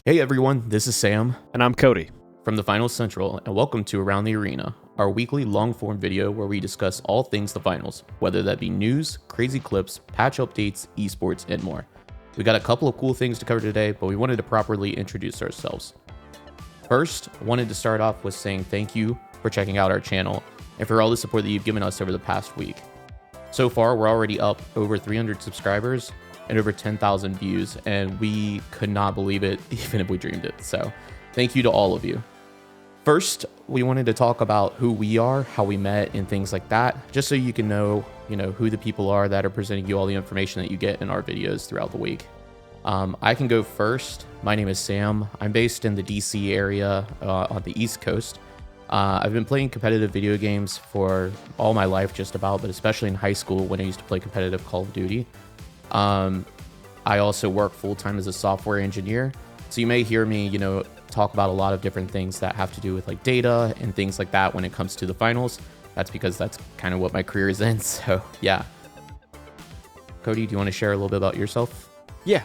Hey everyone, this is Sam And I'm Cody. from the Finals Central, and welcome to Around the Arena, our weekly long-form video where we discuss all things the finals, whether that be news, crazy clips, patch updates, esports, and more. We got a couple of cool things to cover today, but we wanted to properly introduce ourselves. First, I wanted to start off with saying thank you for checking out our channel and for all the support that you've given us over the past week. So far, we're already up over 300 subscribers and over 10,000 views, and we could not believe it even if we dreamed it. So thank you to all of you. First, we wanted to talk about who we are, how we met, and things like that, just so you can know, who the people are that are presenting you all the information that you get in our videos throughout the week. I can go first. My name is Sam. I'm based in the DC area on the East Coast. I've been playing competitive video games for all my life, just about, but especially in high school when I used to play competitive Call of Duty. I also work full-time as a software engineer, so you may hear me, talk about a lot of different things that have to do with like data and things like that when it comes to the finals. That's because that's kind of what my career is in. So yeah. Cody, do you want to share a little bit about yourself? Yeah.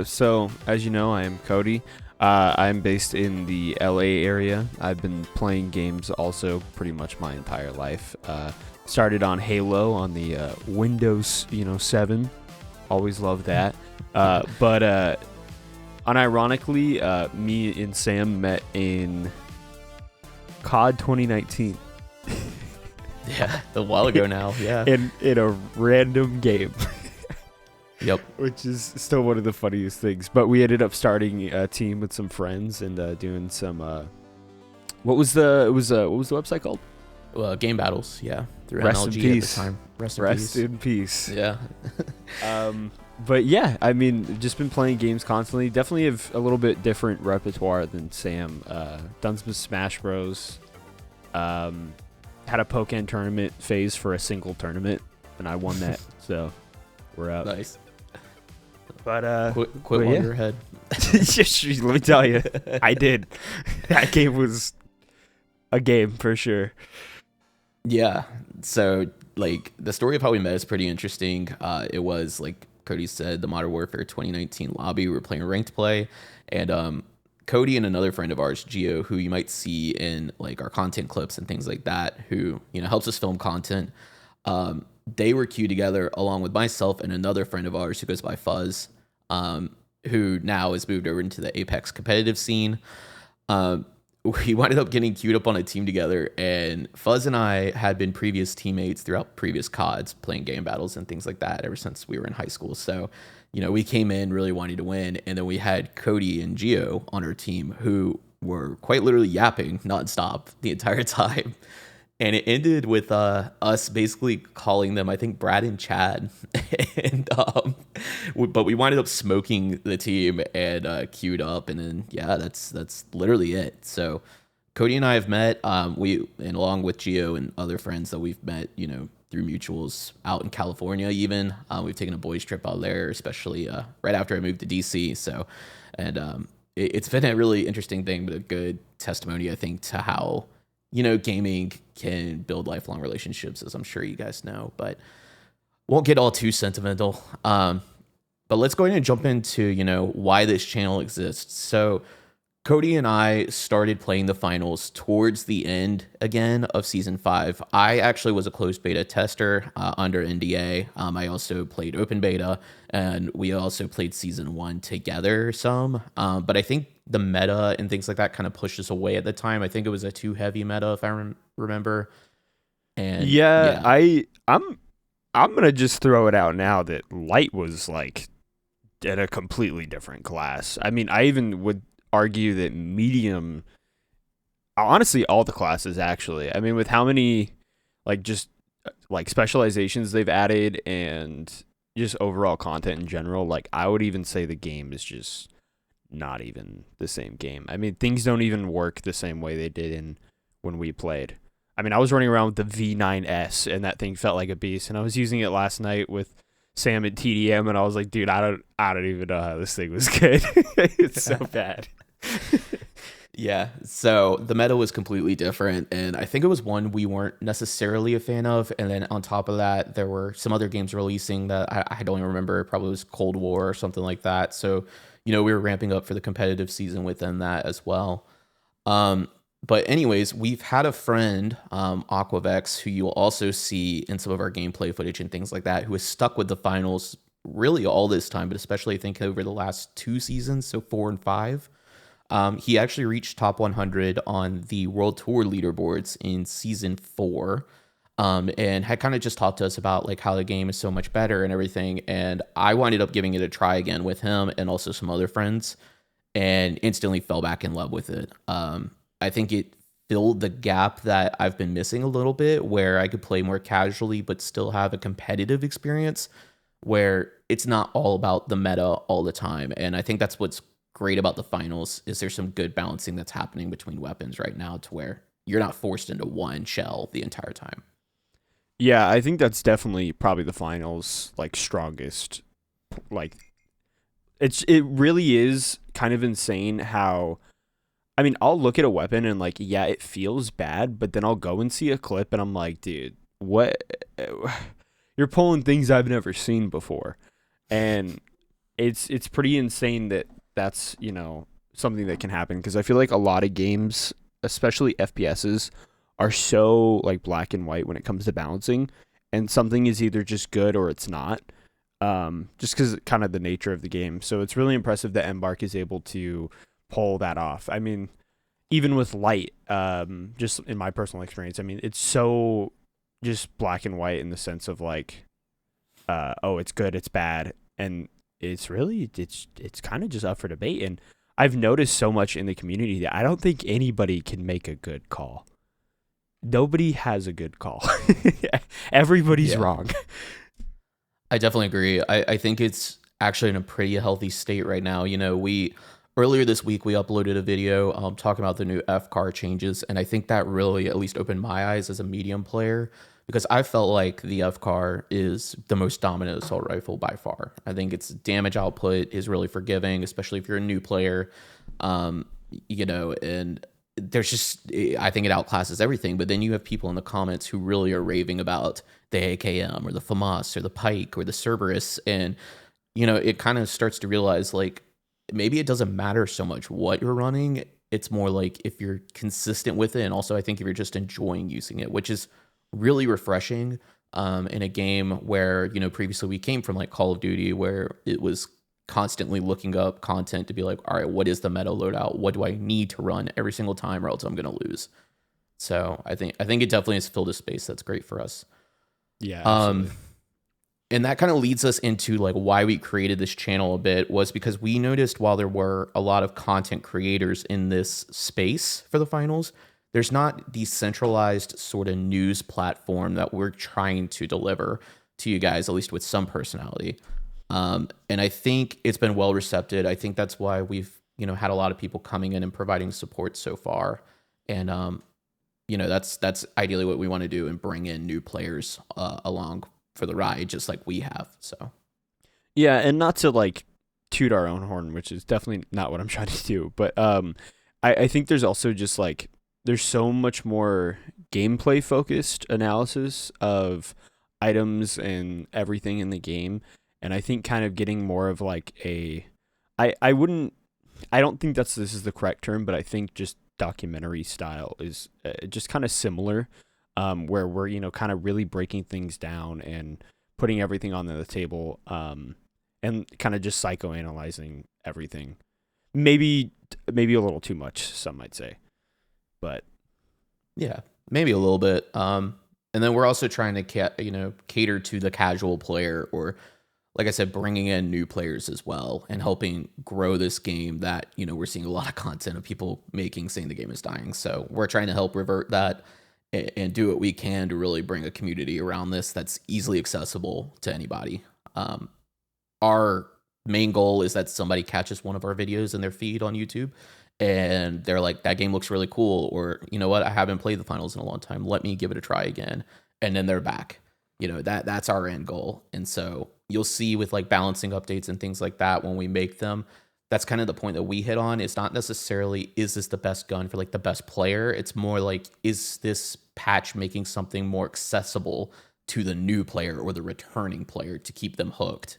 So as you know, I am Cody. I'm based in the LA area. I've been playing games also pretty much my entire life. Started on Halo on the Windows, 7. Always loved that. But unironically, me and Sam met in COD 2019. Yeah, a while ago now. Yeah. in a random game. Yep. Which is still one of the funniest things. But we ended up starting a team with some friends and doing some. What was the website called? Game battles. Yeah. Through Rest MLG in peace. at the time. Rest in peace. Yeah. But yeah, I mean, just been playing games constantly. Definitely have a little bit different repertoire than Sam. Done some Smash Bros. Had a Pokken tournament phase for a single tournament, and I won that. So we're up. Nice. But Quit but while yeah. you're ahead. Let me tell you, I did. That game was a game for sure. Yeah. So like the story of how we met is pretty interesting. It was like Cody said, the Modern Warfare 2019 lobby. We were playing ranked play, and Cody and another friend of ours, Gio, who you might see in like our content clips and things like that, who helps us film content. They were queued together along with myself and another friend of ours who goes by Fuzz, who now has moved over into the Apex competitive scene. We wound up getting queued up on a team together, and Fuzz and I had been previous teammates throughout previous CODs, playing game battles and things like that ever since we were in high school. So, we came in really wanting to win, and then we had Cody and Gio on our team who were quite literally yapping nonstop the entire time. And it ended with us basically calling them, I think, Brad and Chad. And but we winded up smoking the team and queued up, and then yeah, that's literally it. So Cody and I have met, and along with Gio and other friends that we've met, through mutuals out in California. Even we've taken a boys trip out there, especially right after I moved to DC. So, and it's been a really interesting thing, but a good testimony, I think, to how gaming can build lifelong relationships, as I'm sure you guys know, but won't get all too sentimental. But let's go ahead and jump into, why this channel exists. So Cody and I started playing the finals towards the end again of season 5. I actually was a closed beta tester under NDA. I also played open beta, and we also played season 1 together some. But I think the meta and things like that kind of pushed us away at the time. I think it was a too heavy meta, if I remember. And yeah. I'm gonna just throw it out now that Light was like in a completely different class. I mean, I even would argue that medium, honestly, all the classes actually. I mean, with how many just specializations they've added and just overall content in general, I would even say the game is just not even the same game. I mean, things don't even work the same way they did when we played. I mean, I was running around with the V9S and that thing felt like a beast, and I was using it last night with Sam at TDM, and I was like, dude, I don't even know how this thing was good. It's so bad. Yeah, so the meta was completely different, and I think it was one we weren't necessarily a fan of. And then on top of that, there were some other games releasing that I don't even remember. It probably was Cold War or something like that. So, we were ramping up for the competitive season within that as well. Um, but anyways, we've had a friend, Aquavex, who you'll also see in some of our gameplay footage and things like that, who has stuck with the finals really all this time, but especially I think over the last two seasons, so 4 and 5. He actually reached top 100 on the World Tour leaderboards in season 4, and had kind of just talked to us about like how the game is so much better and everything. And I winded up giving it a try again with him and also some other friends, and instantly fell back in love with it. I think it filled the gap that I've been missing a little bit, where I could play more casually but still have a competitive experience where it's not all about the meta all the time. And I think that's what's great about the finals is there's some good balancing that's happening between weapons right now to where you're not forced into one shell the entire time. Yeah, I think that's definitely probably the finals like strongest. Like it really is kind of insane how, I mean, I'll look at a weapon and like, yeah, it feels bad, but then I'll go and see a clip and I'm like, dude, what? You're pulling things I've never seen before. And it's pretty insane that that's, something that can happen, because I feel like a lot of games, especially FPSs, are so like black and white when it comes to balancing, and something is either just good or it's not. Just because kind of the nature of the game. So it's really impressive that Embark is able to pull that off. I mean, even with Light, just in my personal experience, I mean, it's so just black and white in the sense of like, oh, it's good, it's bad, and it's kind of just up for debate. And I've noticed so much in the community that I don't think anybody can make a good call. Nobody has a good call. Everybody's Yeah, wrong. I definitely agree. I think it's actually in a pretty healthy state right now. We earlier this week we uploaded a video talking about the new F car changes, and I think that really at least opened my eyes as a medium player, because I felt like the F car is the most dominant assault rifle by far. I think its damage output is really forgiving, especially if you're a new player. And there's just, I think it outclasses everything. But then you have people in the comments who really are raving about the AKM or the FAMAS or the Pike or the Cerberus. And, it kind of starts to realize like maybe it doesn't matter so much what you're running. It's more like if you're consistent with it. And also, I think if you're just enjoying using it, which is really refreshing in a game where, previously we came from like Call of Duty, where it was constantly looking up content to be like, all right, what is the meta loadout? What do I need to run every single time or else I'm going to lose? So I think it definitely has filled a space that's great for us. Yeah, Um, absolutely. and that kind of leads us into like why we created this channel a bit, was because we noticed while there were a lot of content creators in this space for the finals, there's not the centralized sort of news platform that we're trying to deliver to you guys, at least with some personality. And I think it's been well received. I think that's why we've, had a lot of people coming in and providing support so far. And, that's ideally what we want to do, and bring in new players along for the ride, just like we have. So, Yeah, and not to like toot our own horn, which is definitely not what I'm trying to do, but I think there's also just like there's so much more gameplay focused analysis of items and everything in the game, and I think kind of getting more of like I wouldn't, I don't think this is the correct term, but I think just documentary style is just kind of similar, where we're kind of really breaking things down and putting everything on the table, and kind of just psychoanalyzing everything. Maybe a little too much, some might say, but yeah, maybe a little bit. And then we're also trying to cater to the casual player, or like I said, bringing in new players as well, and helping grow this game that, we're seeing a lot of content of people making saying the game is dying. So we're trying to help revert that and do what we can to really bring a community around this that's easily accessible to anybody. Our main goal is that somebody catches one of our videos in their feed on YouTube and they're like, that game looks really cool, or you know what, I haven't played the finals in a long time, let me give it a try again, and then they're back. That's our end goal. And so you'll see with like balancing updates and things like that, when we make them, that's kind of the point that we hit on. It's not necessarily is this the best gun for like the best player. It's more like is this patch making something more accessible to the new player or the returning player to keep them hooked.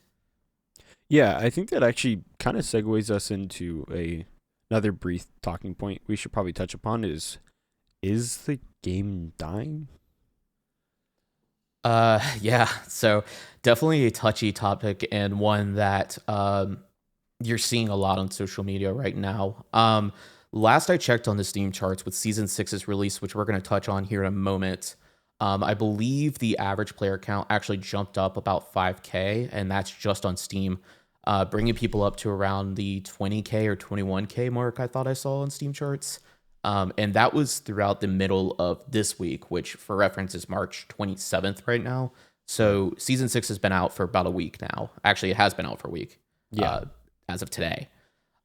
Yeah, I think that actually kind of segues us into another brief talking point we should probably touch upon is the game dying? Yeah. So definitely a touchy topic and one that you're seeing a lot on social media right now. Last I checked on the Steam charts with Season 6's release, which we're going to touch on here in a moment, I believe the average player count actually jumped up about 5K, and that's just on Steam, bringing people up to around the 20K or 21K mark I thought I saw on Steam charts. And that was throughout the middle of this week, which for reference is March 27th right now. So Season 6 has been out for about a week now. Actually, it has been out for a week. Yeah. As of today.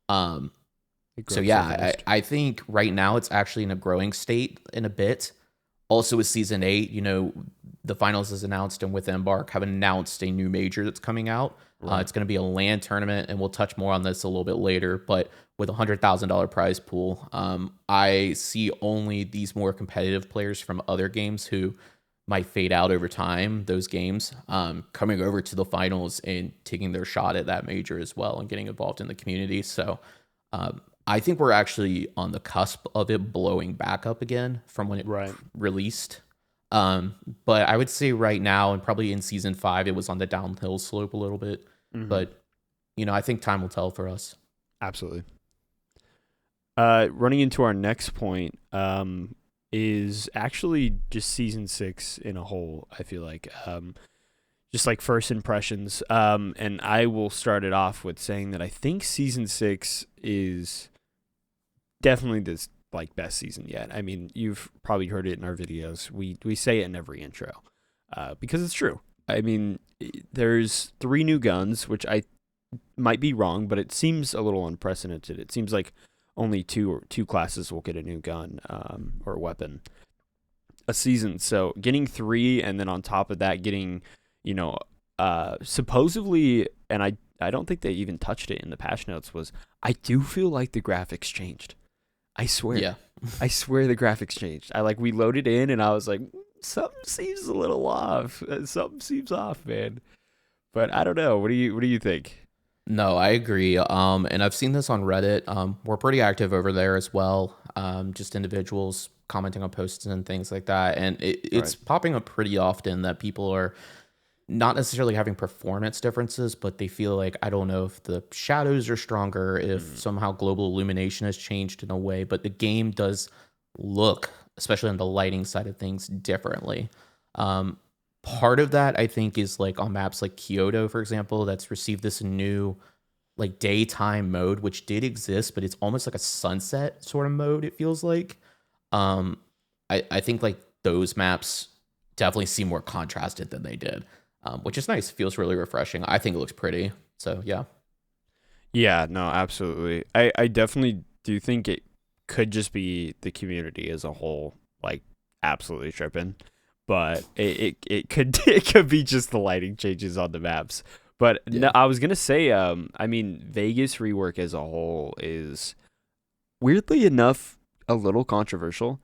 It So grows yeah, fast. I think right now it's actually in a growing state in a bit. Also with season 8, the finals is announced, and with Embark have announced a new major that's coming out. Right. It's going to be a LAN tournament, and we'll touch more on this a little bit later. But with a $100,000 prize pool, I see only these more competitive players from other games who might fade out over time, those games, coming over to the finals and taking their shot at that major as well and getting involved in the community. So I think we're actually on the cusp of it blowing back up again from when it Right. released. But I would say right now, and probably in season 5, it was on the downhill slope a little bit. Mhm. But, I think time will tell for us. Absolutely. Running into our next point, is actually just season 6 in a whole. I feel like, just like first impressions. And I will start it off with saying that I think season 6 is definitely this like best season yet. I mean, you've probably heard it in our videos. We say it in every intro, because it's true. I mean, there's 3 new guns, which I might be wrong, but it seems a little unprecedented. It seems like only two classes will get a new gun, or weapon a season. So getting 3, and then on top of that, getting, supposedly, and I don't think they even touched it in the patch notes, was I do feel like the graphics changed. I swear. Yeah. I swear the graphics changed. We loaded in and I was like, something seems a little off. Something seems off, man. But I don't know. What do you think? No, I agree. And I've seen this on Reddit. We're pretty active over there as well. Just individuals commenting on posts and things like that. And it's Right. popping up pretty often that people are not necessarily having performance differences, but they feel like, I don't know if the shadows are stronger, if somehow global illumination has changed in a way, but the game does look, especially on the lighting side of things, differently. Part of that, I think, is like on maps like Kyoto, for example, that's received this new like daytime mode, which did exist, but it's almost like a sunset sort of mode, it feels like. I think like those maps definitely seem more contrasted than they did, which is nice. Feels really refreshing. I think it looks pretty. So yeah. Yeah, no, absolutely. I definitely do think it could just be the community as a whole, like absolutely tripping. But it could it could be just the lighting changes on the maps. But no, Yeah. I was gonna say, I mean, Vegas rework as a whole is weirdly enough a little controversial.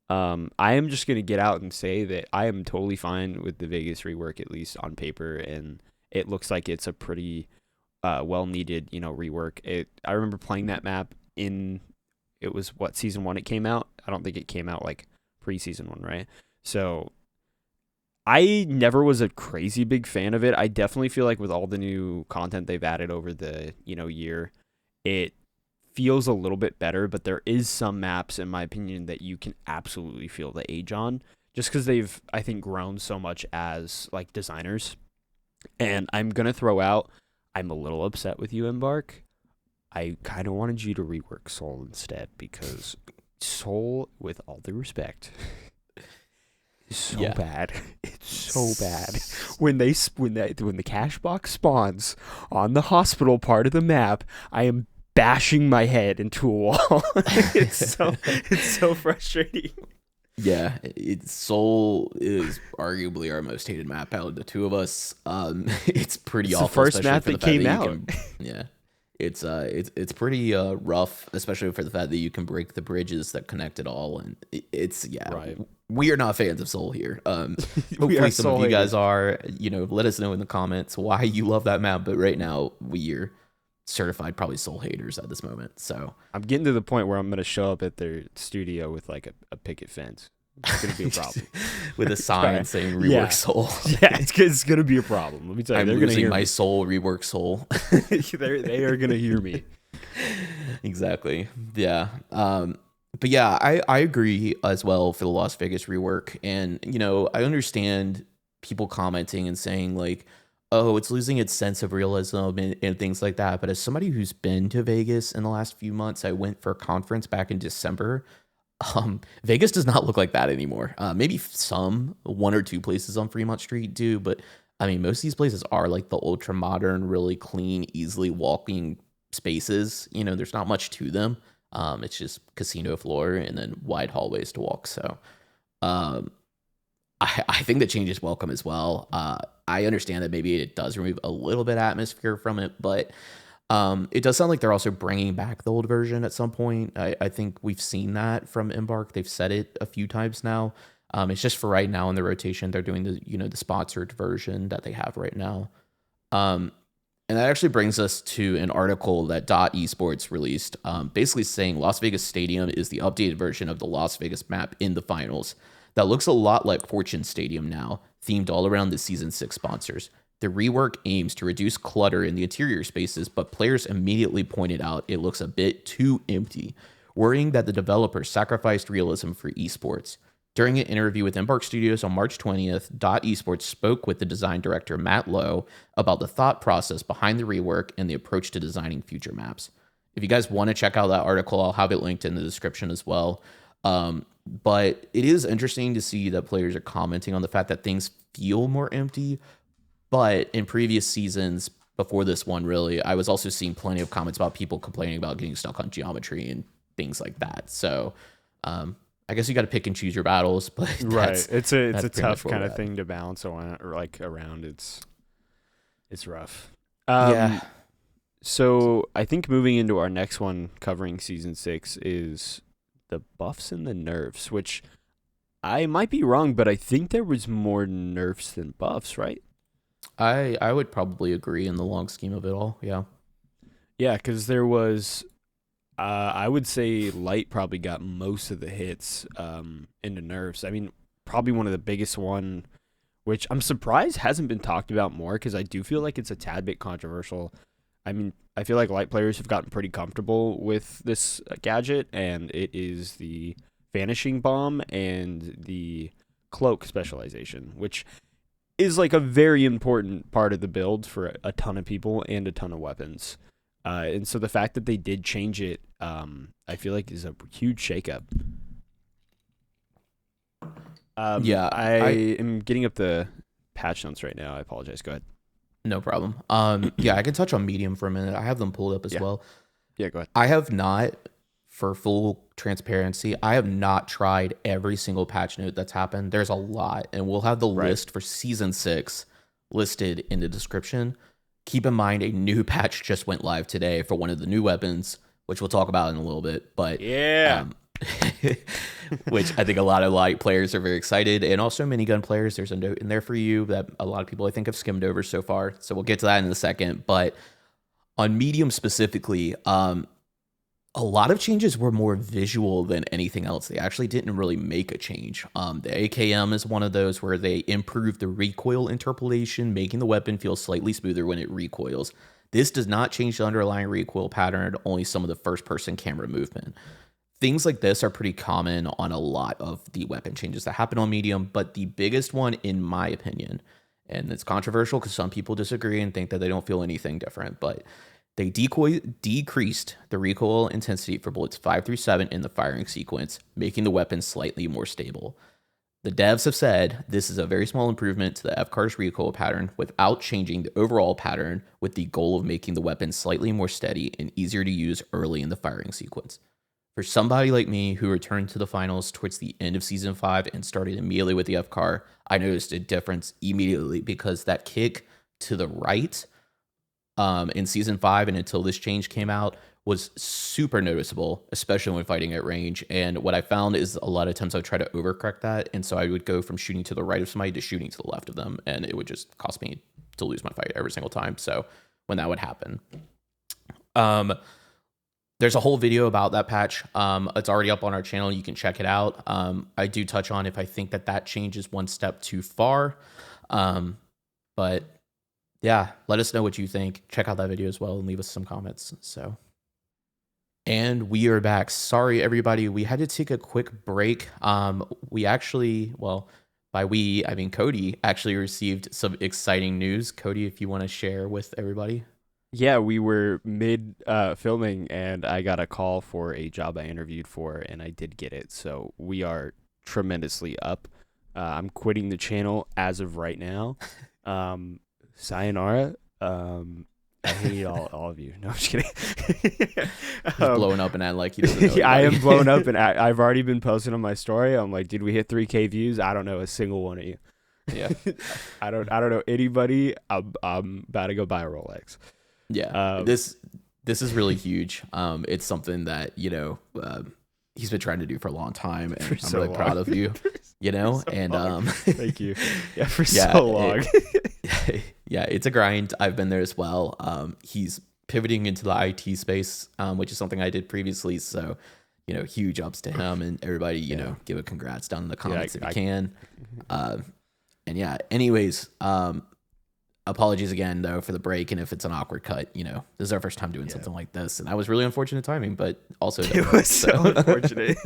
I am just gonna get out and say that I am totally fine with the Vegas rework, at least on paper, and it looks like it's a pretty well needed, rework. I remember playing that map it was what, season 1 it came out. I don't think it came out like pre-season 1, right? So I never was a crazy big fan of it. I definitely feel like with all the new content they've added over the, year, it feels a little bit better, but there is some maps, in my opinion, that you can absolutely feel the age on, just because they've, I think, grown so much as like designers. And I'm gonna throw out, I'm a little upset with you, Embark. I kind of wanted you to rework Soul instead, because Soul, with all due respect, is so Yeah. bad. It's so bad. When the cash box spawns on the hospital part of the map, I am bashing my head into a wall. it's so frustrating. Yeah, Soul is arguably our most hated map out of the two of us. It's pretty It's the awful. first especially map for that the fact came you out. yeah, It's pretty rough, especially for the fact that you can break the bridges that connect it all, and it's yeah. Right. We are not fans of Soul here. We Hopefully are some of soul you guys haters. are. Let us know in the comments why you love that map. But right now, we're certified probably Soul haters at this moment. So I'm getting to the point where I'm gonna show up at their studio with like a picket fence. It's gonna be a problem. with a sign saying rework Yeah. Soul. Yeah, it's gonna be a problem. Let me tell you, I'm they're gonna losing hear my me. soul, rework Soul. They are gonna hear me. Exactly. Yeah. But yeah, I agree as well for the Las Vegas rework. And, I understand people commenting and saying, like, oh, it's losing its sense of realism and things like that. But as somebody who's been to Vegas in the last few months, I went for a conference back in December. Vegas does not look like that anymore. Maybe some one or two places on Fremont Street do, but I mean, most of these places are like the ultra modern, really clean, easily walking spaces. There's not much to them. It's just casino floor and then wide hallways to walk. So, um, I think the change is welcome as well. I understand that maybe it does remove a little bit of atmosphere from it, but it does sound like they're also bringing back the old version at some point. I think we've seen that from Embark. They've said it a few times now. It's just for right now in the rotation, they're doing the sponsored version that they have right now. Um, and that actually brings us to an article that Dot Esports released, basically saying Las Vegas Stadium is the updated version of the Las Vegas map in the finals. That looks a lot like Fortune Stadium now, themed all around the Season 6 sponsors. The rework aims to reduce clutter in the interior spaces, but players immediately pointed out it looks a bit too empty, worrying that the developers sacrificed realism for esports. During an interview with Embark Studios on March 20th, Dot Esports spoke with the design director Matt Lowe about the thought process behind the rework and the approach to designing future maps. If you guys want to check out that article, I'll have it linked in the description as well. But it is interesting to see that players are commenting on the fact that things feel more empty. But in previous seasons, before this one, really, I was also seeing plenty of comments about people complaining about getting stuck on geometry and things like that. So, I guess you got to pick and choose your battles, but Right. It's a tough kind of at. thing to balance around. It's rough. Yeah, So I think moving into our next one covering season 6 is the buffs and the nerfs, which I might be wrong, but I think there was more nerfs than buffs, right? I would probably agree in the long scheme of it all. Yeah. Yeah, because there was, I would say Light probably got most of the hits into nerfs. I mean, probably one of the biggest one, which I'm surprised hasn't been talked about more because I do feel like it's a tad bit controversial. I mean, I feel like Light players have gotten pretty comfortable with this gadget, and it is the Vanishing Bomb and the Cloak specialization, which is like a very important part of the build for a ton of people and a ton of weapons. And so the fact that they did change it, I feel like is a huge shakeup. Yeah, I am getting up the patch notes right now. I apologize. Go ahead. no problem. Yeah, I can touch on medium for a minute. I have them pulled up as Yeah. well. Yeah, go ahead. I have not, for full transparency, I have not tried every single patch note that's happened. There's a lot, and we'll have the Right. list for season 6 listed in the description. Keep in mind, a new patch just went live today for one of the new weapons, which we'll talk about in a little bit. But Yeah. which I think a lot of light players are very excited, and also minigun players. There's a note in there for you that a lot of people I think have skimmed over so far. So we'll get to that in a second. But on medium specifically, a lot of changes were more visual than anything else. They actually didn't really make a change. The AKM is one of those where they improved the recoil interpolation, making the weapon feel slightly smoother when it recoils. This does not change the underlying recoil pattern, only some of the first-person camera movement. Things like this are pretty common on a lot of the weapon changes that happen on medium, but the biggest one, in my opinion, and it's controversial because some people disagree and think that they don't feel anything different, but they decreased the recoil intensity for bullets 5 through 7 in the firing sequence, making the weapon slightly more stable. The devs have said this is a very small improvement to the FCAR's recoil pattern without changing the overall pattern, with the goal of making the weapon slightly more steady and easier to use early in the firing sequence. For somebody like me who returned to the finals towards the end of season 5 and started immediately with the FCAR, I noticed a difference immediately because that kick to the right in season 5 and until this change came out was super noticeable, especially when fighting at range. And what I found is a lot of times I would try to overcorrect that, and so I would go from shooting to the right of somebody to shooting to the left of them, and it would just cost me to lose my fight every single time. So when that would happen, there's a whole video about that patch. It's already up on our channel. You can check it out. I do touch on if I think that change is one step too far. But yeah, let us know what you think. Check out that video as well and leave us some comments. And we are back. Sorry, everybody. We had to take a quick break. We actually, well, by we, I mean Cody, actually received some exciting news. Cody, if you want to share with everybody. Yeah, we were mid filming, and I got a call for a job I interviewed for, and I did get it. So we are tremendously up. I'm quitting the channel as of right now. Sayonara. I hate all of you. No, I'm just kidding. He's blowing up and acting like he doesn't know. I am blown up, and I've already been posting on my story. I'm like, did we hit 3K views? I don't know a single one of you. Yeah. I don't know anybody. I'm about to go buy a Rolex. Yeah. This is really huge. It's something that, he's been trying to do for a long time, and I'm really proud of you, thank you. Yeah, for so long. Yeah, it's a grind. I've been there as well. He's pivoting into the IT space, which is something I did previously. So, huge ups to him, and everybody, give a congrats down in the comments if you can. And yeah, anyways, apologies again though for the break, and if it's an awkward cut, this is our first time doing something like this, and that was really unfortunate timing, but also it was so unfortunate.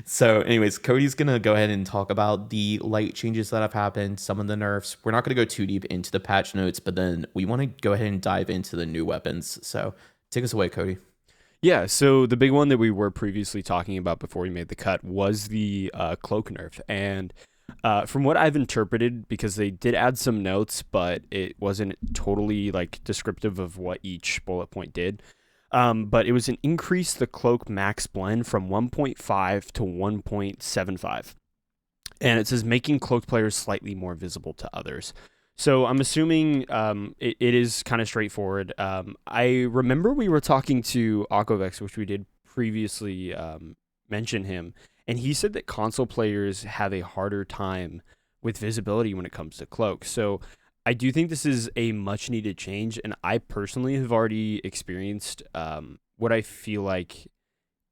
So anyways, Cody's gonna go ahead and talk about the light changes that have happened, some of the nerfs. We're not gonna go too deep into the patch notes, but then we want to go ahead and dive into the new weapons. So take us away, Cody. Yeah, so the big one that we were previously talking about before we made the cut was the cloak nerf, and from what I've interpreted, because they did add some notes, but it wasn't totally descriptive of what each bullet point did. But it was an increase the cloak max blend from 1.5 to 1.75. And it says making cloaked players slightly more visible to others. So I'm assuming it is kind of straightforward. I remember we were talking to Aquavex, which we did previously mention him. And he said that console players have a harder time with visibility when it comes to cloak. So I do think this is a much needed change. And I personally have already experienced what I feel like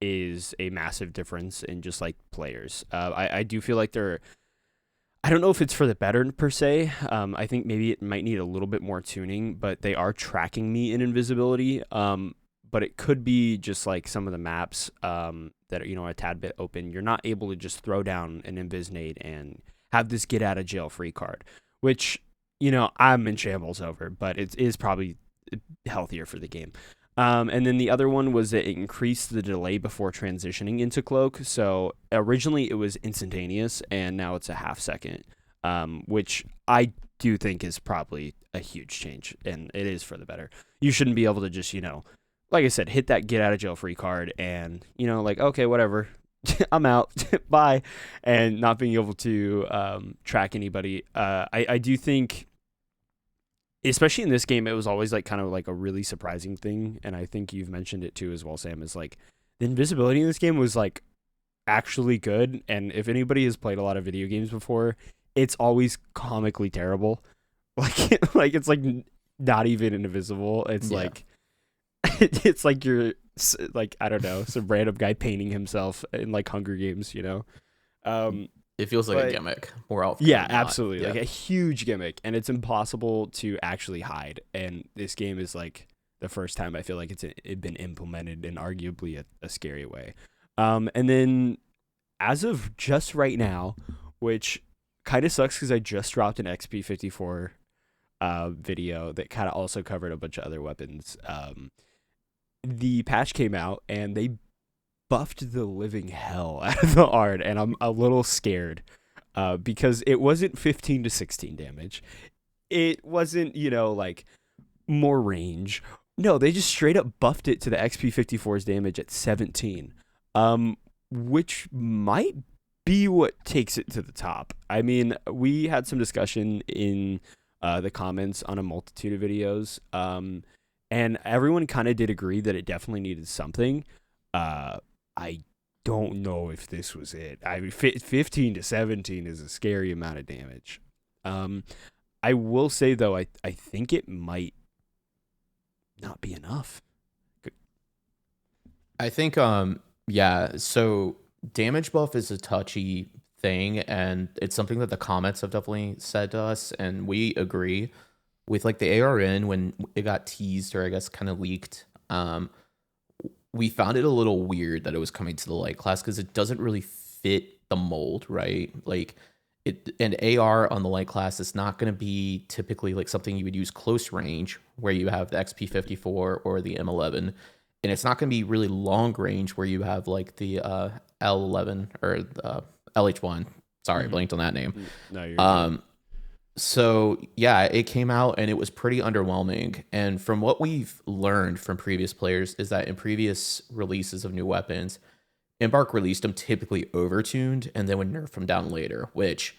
is a massive difference in just players. I do feel like I don't know if it's for the better per se. I think maybe it might need a little bit more tuning, but they are tracking me in invisibility. But it could be just some of the maps that are, a tad bit open. You're not able to just throw down an invis nade and have this get out of jail free card, which, I'm in shambles over, but it is probably healthier for the game. And then the other one was that it increased the delay before transitioning into cloak. So originally it was instantaneous, and now it's a half second, which I do think is probably a huge change, and it is for the better. You shouldn't be able to just, like I said, hit that get out of jail free card and, okay, whatever, I'm out, bye, and not being able to track anybody. I do think, especially in this game, it was always kind of a really surprising thing, and I think you've mentioned it too as well, Sam, is the invisibility in this game was actually good, and if anybody has played a lot of video games before, it's always comically terrible. It's not even invisible. It's it's you're I don't know, some random guy painting himself in Hunger Games, It feels like a gimmick more often. Yeah, absolutely. Yeah. A huge gimmick, and it's impossible to actually hide. And this game is the first time I feel like it's been implemented in arguably a scary way. And then as of just right now, which kind of sucks because I just dropped an XP54 video that kind of also covered a bunch of other weapons. The patch came out and they buffed the living hell out of the art, and I'm a little scared because it wasn't 15 to 16 damage. It wasn't, more range. No, they just straight up buffed it to the XP54's damage at 17, which might be what takes it to the top. I mean, we had some discussion in the comments on a multitude of videos. And everyone kind of did agree that it definitely needed something. I don't know if this was it. I mean, 15 to 17 is a scary amount of damage. I will say, though, I think it might not be enough. I think yeah, so damage buff is a touchy thing, and it's something that the comments have definitely said to us, and we agree with like the ARN when it got teased, or I guess kind of leaked. We found it a little weird that it was coming to the light class because it doesn't really fit the mold, right? Like an AR on the light class is not going to be typically like something you would use close range where you have the XP54 or the M11, and it's not going to be really long range where you have like the L11 or the LH1. Sorry, blanked on that name. No, you're good. So yeah, it came out and it was pretty underwhelming. And from what we've learned from previous players is that in previous releases of new weapons, Embark released them typically overtuned and then would nerf them down later, which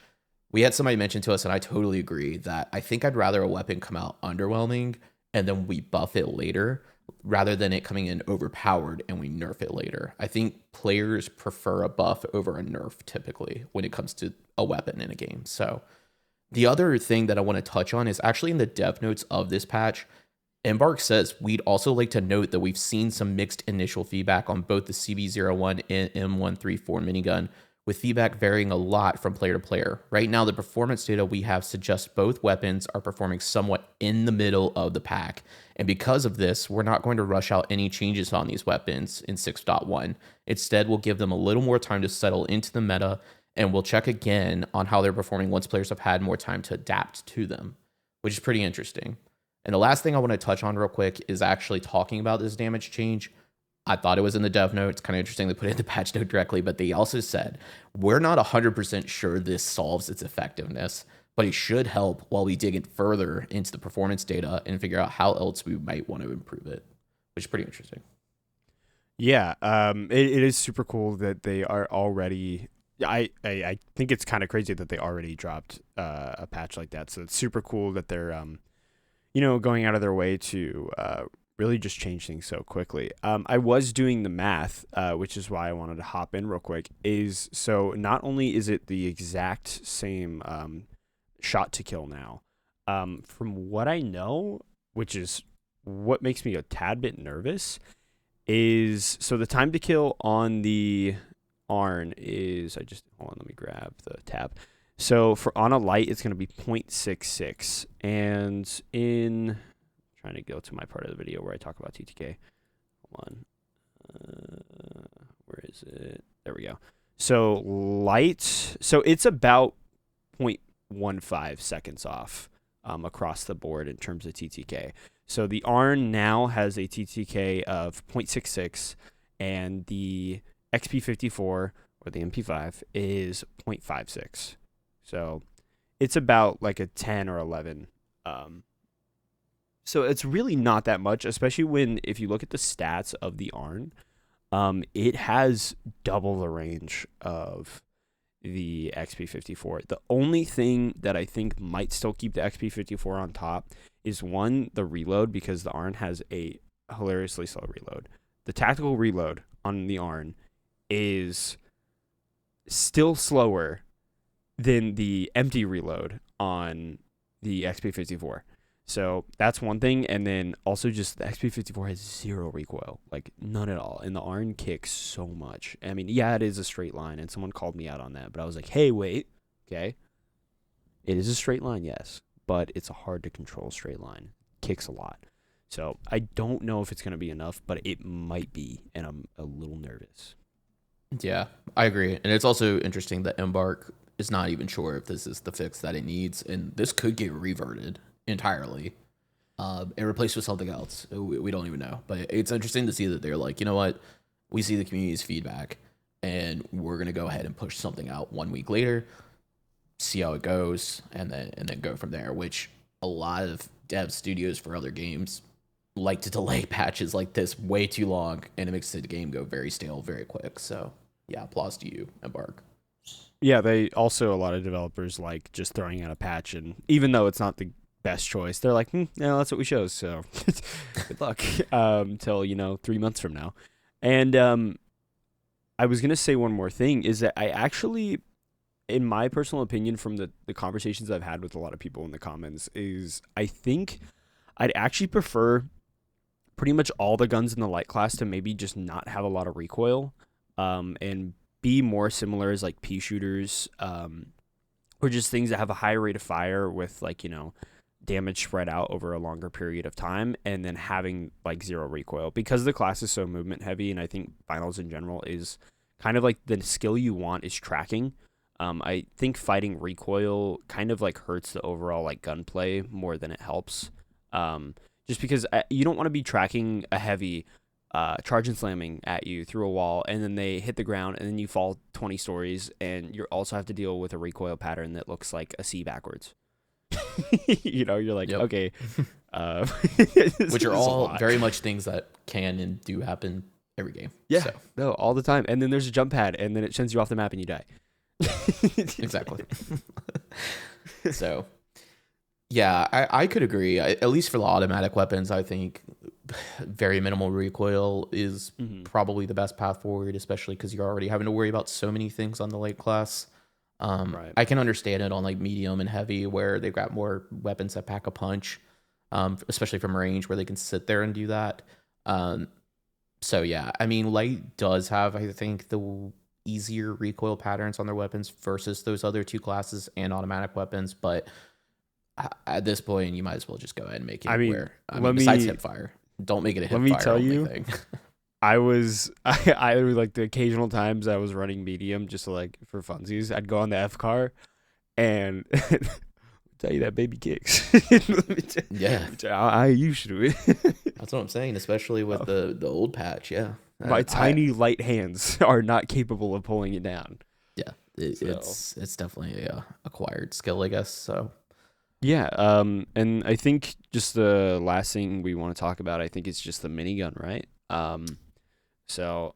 we had somebody mention to us, and I totally agree that I think I'd rather a weapon come out underwhelming and then we buff it later rather than it coming in overpowered and we nerf it later. I think players prefer a buff over a nerf typically when it comes to a weapon in a game. So the other thing that I want to touch on is actually in the dev notes of this patch. Embark says, we'd also like to note that we've seen some mixed initial feedback on both the CB01 and M134 minigun, with feedback varying a lot from player to player. Right now, the performance data we have suggests both weapons are performing somewhat in the middle of the pack. And because of this, we're not going to rush out any changes on these weapons in 6.1. Instead, we'll give them a little more time to settle into the meta, and we'll check again on how they're performing once players have had more time to adapt to them, which is pretty interesting. And the last thing I want to touch on real quick is actually talking about this damage change. I thought it was in the dev note. It's kind of interesting they put it in the patch note directly, but they also said, we're not 100% sure this solves its effectiveness, but it should help while we dig in further into the performance data and figure out how else we might want to improve it, which is pretty interesting. Yeah, it is super cool that they are already. I think it's kind of crazy that they already dropped a patch like that. So it's super cool that they're going out of their way to really just change things so quickly. I was doing the math, which is why I wanted to hop in real quick. So not only is it the exact same shot to kill now, from what I know, which is what makes me a tad bit nervous, is so the time to kill on the ARN is hold on, let me grab the tab. So for on a light, it's going to be 0.66, and in trying to go to my part of the video where I talk about TTK. Hold on, where is it? There we go. So light, so it's about 0.15 seconds off across the board in terms of TTK. So the ARN now has a TTK of 0.66, and the XP54 or the MP5 is 0.56. So it's about like a 10 or 11. So it's really not that much, especially if you look at the stats of the ARN, it has double the range of the XP54. The only thing that I think might still keep the XP54 on top is one, the reload, because the ARN has a hilariously slow reload. The tactical reload on the ARN is still slower than the empty reload on the XP54. So that's one thing. And then also just the XP54 has zero recoil, like none at all. And the ARN kicks so much. I mean, yeah, it is a straight line, and someone called me out on that, but I was like, hey, wait, okay. It is a straight line, yes, but it's a hard to control straight line. Kicks a lot. So I don't know if it's going to be enough, but it might be, and I'm a little nervous. Yeah, I agree. And it's also interesting that Embark is not even sure if this is the fix that it needs, and this could get reverted entirely and replaced with something else. We don't even know. But it's interesting to see that they're like, you know what? We see the community's feedback, and we're going to go ahead and push something out 1 week later, see how it goes, and then go from there, which a lot of dev studios for other games like to delay patches like this way too long, and it makes the game go very stale very quick. So yeah, applause to you, Embark. Yeah, a lot of developers like just throwing out a patch, and even though it's not the best choice. They're like, no, that's what we chose. So good luck till 3 months from now. And I was gonna say one more thing is that I actually, in my personal opinion, from the conversations I've had with a lot of people in the comments, is I think I'd actually prefer pretty much all the guns in the light class to maybe just not have a lot of recoil, and be more similar as like pea shooters, or just things that have a high rate of fire with like damage spread out over a longer period of time, and then having like zero recoil, because the class is so movement heavy. And I think finals in general is kind of like the skill you want is tracking. I think fighting recoil kind of like hurts the overall like gunplay more than it helps. Just because you don't want to be tracking a heavy charge and slamming at you through a wall, and then they hit the ground, and then you fall 20 stories, and you also have to deal with a recoil pattern that looks like a C backwards. You're like, Yep. Okay. Which are all very much things that can and do happen every game. Yeah, So, no, all the time. And then there's a jump pad, and then it sends you off the map, and you die. exactly. So, yeah, I could agree. At least for the automatic weapons, I think very minimal recoil is probably the best path forward, especially because you're already having to worry about so many things on the light class. Right. I can understand it on like medium and heavy, where they've got more weapons that pack a punch, especially from range, where they can sit there and do that. So yeah, I mean, light does have, I think, the easier recoil patterns on their weapons versus those other two classes and automatic weapons, but at this point, you might as well just go ahead and make it besides hipfire, don't make it a hipfire. Let me tell only you, thing. I was like the occasional times I was running medium just like for funsies, I'd go on the F car and tell you that baby kicks. Yeah, I used to it. That's what I'm saying, especially with the old patch. Yeah, My tiny light hands are not capable of pulling it down. Yeah, it's definitely a acquired skill, I guess. So yeah, and I think just the last thing we want to talk about, I think it's just the minigun, right? So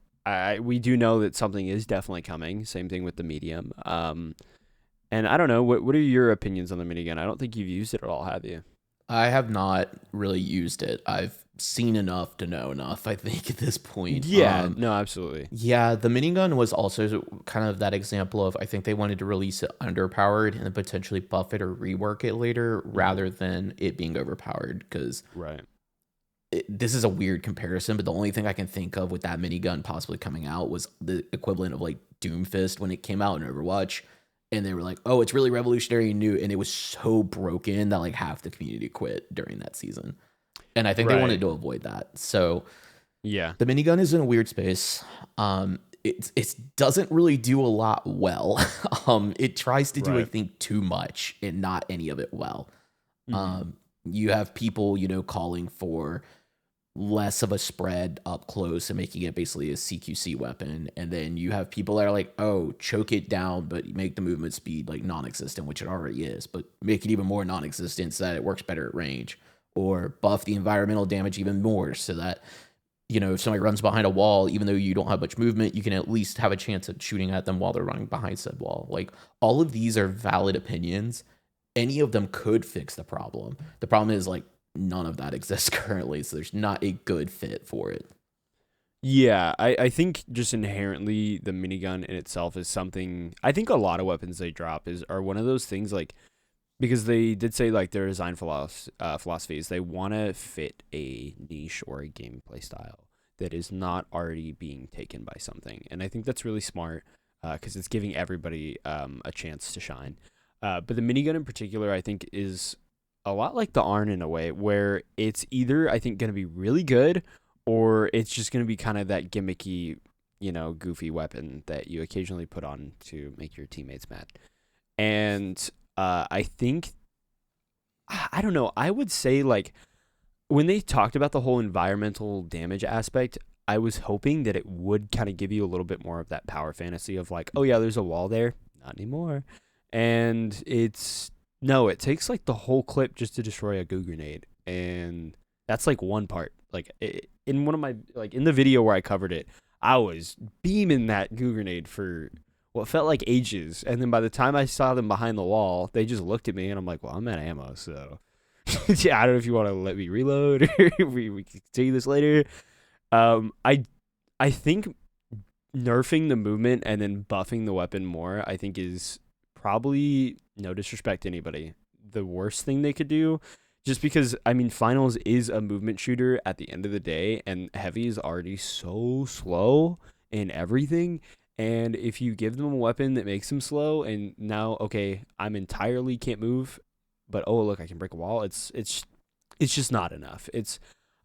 we do know that something is definitely coming. Same thing with the medium. And I don't know, what are your opinions on the minigun? I don't think you've used it at all, have you? I have not really used it. I've seen enough to know enough, I think, at this point. Yeah, no, absolutely. Yeah, the minigun was also kind of that example of, I think they wanted to release it underpowered and then potentially buff it or rework it later rather than it being overpowered, because right. This is a weird comparison, but the only thing I can think of with that minigun possibly coming out was the equivalent of like Doomfist when it came out in Overwatch. And they were like, oh, it's really revolutionary and new. And it was so broken that like half the community quit during that season. And I think they wanted to avoid that. So yeah, the minigun is in a weird space. It doesn't really do a lot well. It tries to do, I think, too much and not any of it well. You have people, calling for less of a spread up close and making it basically a CQC weapon. And then you have people that are like, oh, choke it down, but make the movement speed like non-existent, which it already is, but make it even more non-existent so that it works better at range, or buff the environmental damage even more so that, if somebody runs behind a wall, even though you don't have much movement, you can at least have a chance at shooting at them while they're running behind said wall. Like, all of these are valid opinions. Any of them could fix the problem. The problem is like none of that exists currently, so there's not a good fit for it. Yeah, I think just inherently the minigun in itself is something, I think a lot of weapons they drop are one of those things, like, because they did say like their design philosophy is they want to fit a niche or a gameplay style that is not already being taken by something. And I think that's really smart, because it's giving everybody a chance to shine. But the minigun in particular, I think, is a lot like the ARN in a way, where it's either, I think, going to be really good, or it's just going to be kind of that gimmicky, goofy weapon that you occasionally put on to make your teammates mad. And I think, I don't know, I would say, like, when they talked about the whole environmental damage aspect, I was hoping that it would kind of give you a little bit more of that power fantasy of like, oh yeah, there's a wall there. Not anymore. And it takes like the whole clip just to destroy a goo grenade. And that's like one part. Like in one of my, like in the video where I covered it, I was beaming that goo grenade for what felt like ages. And then by the time I saw them behind the wall, they just looked at me and I'm like, well, I'm out of ammo. So Yeah, I don't know if you want to let me reload or we can continue this later. I think nerfing the movement and then buffing the weapon more, I think is probably, no disrespect to anybody, the worst thing they could do. Just because, I mean, finals is a movement shooter at the end of the day, and heavy is already so slow in everything. And if you give them a weapon that makes them slow, and now, okay, I'm entirely can't move, but oh look, I can break a wall. It's just not enough.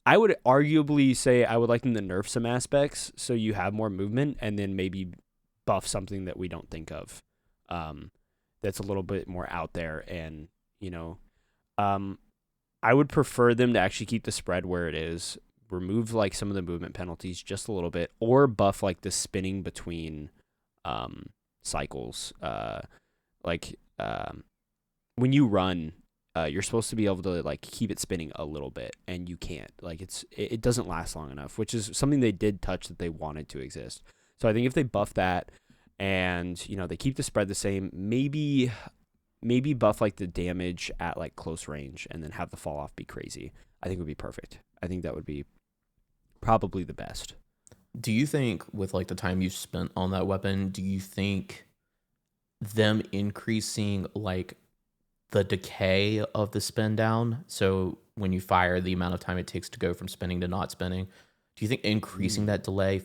I would arguably say I would like them to nerf some aspects so you have more movement, and then maybe buff something that we don't think of, that's a little bit more out there. And um, I would prefer them to actually keep the spread where it is, remove like some of the movement penalties just a little bit, or buff like the spinning between cycles. Like when you run, you're supposed to be able to like keep it spinning a little bit, and you can't. Like it doesn't last long enough, which is something they did touch that they wanted to exist. So I think if they buff that, and they keep the spread the same, maybe buff like the damage at like close range, and then have the fall off be crazy, I think would be perfect. I think that would be probably the best. Do you think with like the time you spent on that weapon, do you think them increasing like the decay of the spin down, so when you fire, the amount of time it takes to go from spinning to not spinning, do you think increasing that delay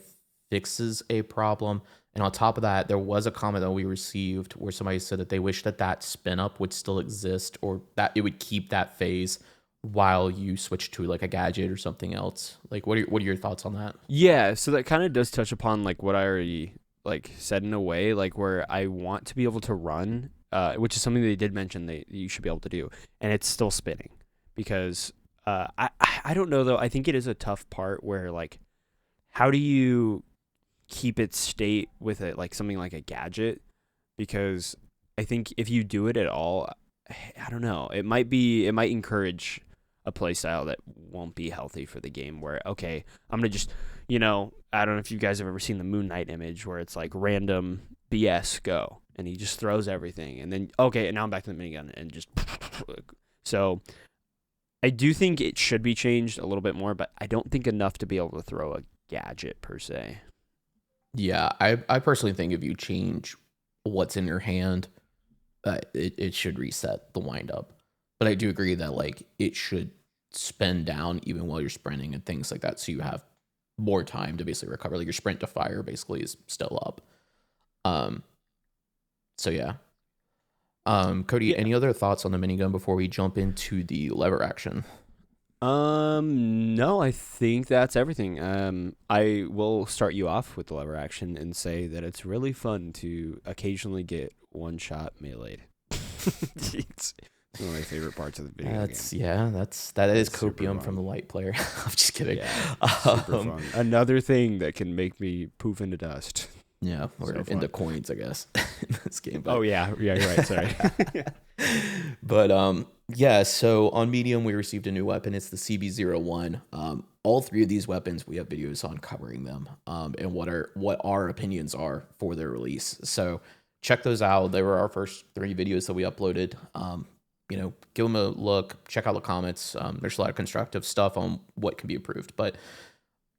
fixes a problem? And on top of that, there was a comment that we received where somebody said that they wish that that spin up would still exist, or that it would keep that phase while you switch to like a gadget or something else. Like, what are your thoughts on that? Yeah, so that kind of does touch upon like what I already like said in a way, like where I want to be able to run, which is something they did mention that you should be able to do, and it's still spinning because I don't know though. I think it is a tough part where like, how do you keep its state with it like something like a gadget? Because I think if you do it at all, I don't know. It might encourage a play style that won't be healthy for the game, where okay, I'm gonna just I don't know if you guys have ever seen the Moon Knight image where it's like random BS go, and he just throws everything, and then okay, and now I'm back to the minigun and just so I do think it should be changed a little bit more, but I don't think enough to be able to throw a gadget per se. Yeah, I personally think if you change what's in your hand, it should reset the wind up. But I do agree that like it should spin down even while you're sprinting and things like that, so you have more time to basically recover. Like your sprint to fire basically is still up. So yeah. Cody, Yeah. any other thoughts on the minigun before we jump into the lever action? No, I think that's everything. I will start you off with the lever action and say that it's really fun to occasionally get one shot meleeed. It's one of my favorite parts of the video game. That is It's super copium from fun. the light player. I'm just kidding. Yeah, super fun. Another thing that can make me poof into dust. Yeah, or So into fun. coins, I guess, in this game. Oh yeah, you're right. Sorry. But yeah, so on Medium we received a new weapon. It's the CB01. All three of these weapons we have videos on covering them, and what our opinions are for their release. So check those out. They were our first 3 videos that we uploaded. Give them a look, check out the comments. There's a lot of constructive stuff on what can be improved, but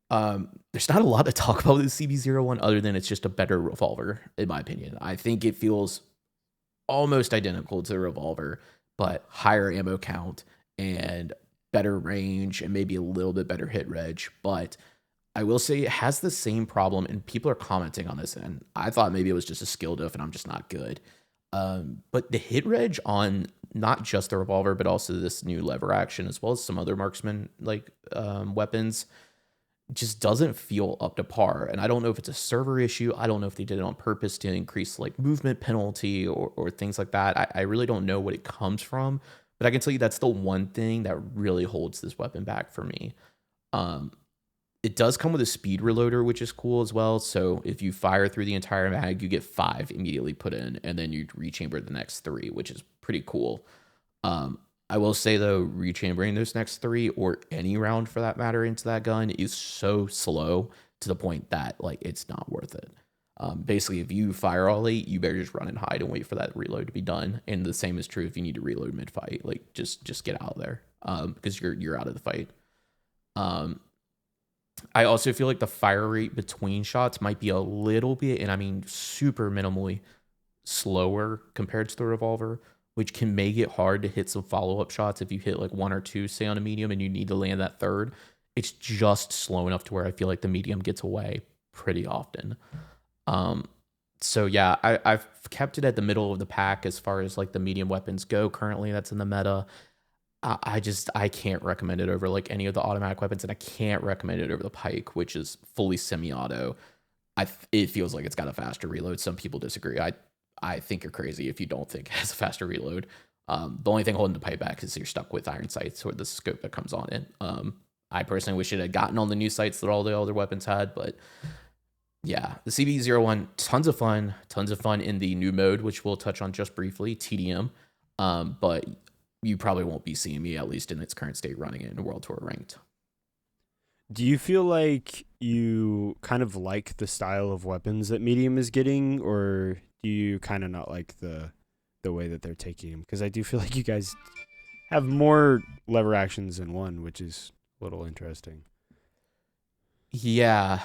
there's not a lot to talk about with the CB01 other than it's just a better revolver, in my opinion. I think it feels almost identical to the revolver, but higher ammo count and better range and maybe a little bit better hit reg. But I will say it has the same problem, and people are commenting on this, and I thought maybe it was just a skill diff and I'm just not good. But the hit reg on not just the revolver, but also this new lever action, as well as some other marksman weapons, just doesn't feel up to par. And I don't know if it's a server issue. I don't know if they did it on purpose to increase like movement penalty or things like that. I really don't know what it comes from, but I can tell you that's the one thing that really holds this weapon back for me. It does come with a speed reloader, which is cool as well. So if you fire through the entire mag, you get 5 immediately put in, and then you rechamber the next 3, which is pretty cool. I will say though, rechambering those next 3, or any round for that matter, into that gun is so slow to the point that like it's not worth it. Basically, if you fire all 8, you better just run and hide and wait for that reload to be done. And the same is true if you need to reload mid fight. Like just get out of there. because you're out of the fight. Um, I also feel like the fire rate between shots might be a little bit, and I mean super minimally slower compared to the revolver, which can make it hard to hit some follow up shots if you hit like one or two, say on a medium, and you need to land that third. It's just slow enough to where I feel like the medium gets away pretty often. Um, so yeah, I've kept it at the middle of the pack as far as like the medium weapons go. Currently, that's in the meta. I can't recommend it over like any of the automatic weapons, and I can't recommend it over the pike, which is fully semi-auto. It feels like it's got a faster reload. Some people disagree. I think you're crazy if you don't think it has a faster reload. The only thing holding the pipe back is you're stuck with iron sights or the scope that comes on it. I personally wish it had gotten on the new sights that all the other weapons had, but yeah, the CB01, tons of fun in the new mode, which we'll touch on just briefly, TDM. But you probably won't be seeing me, at least in its current state, running it in World Tour ranked. Do you feel like you kind of like the style of weapons that medium is getting, or do you kind of not like the way that they're taking them? Because I do feel like you guys have more lever actions than one, which is a little interesting. Yeah,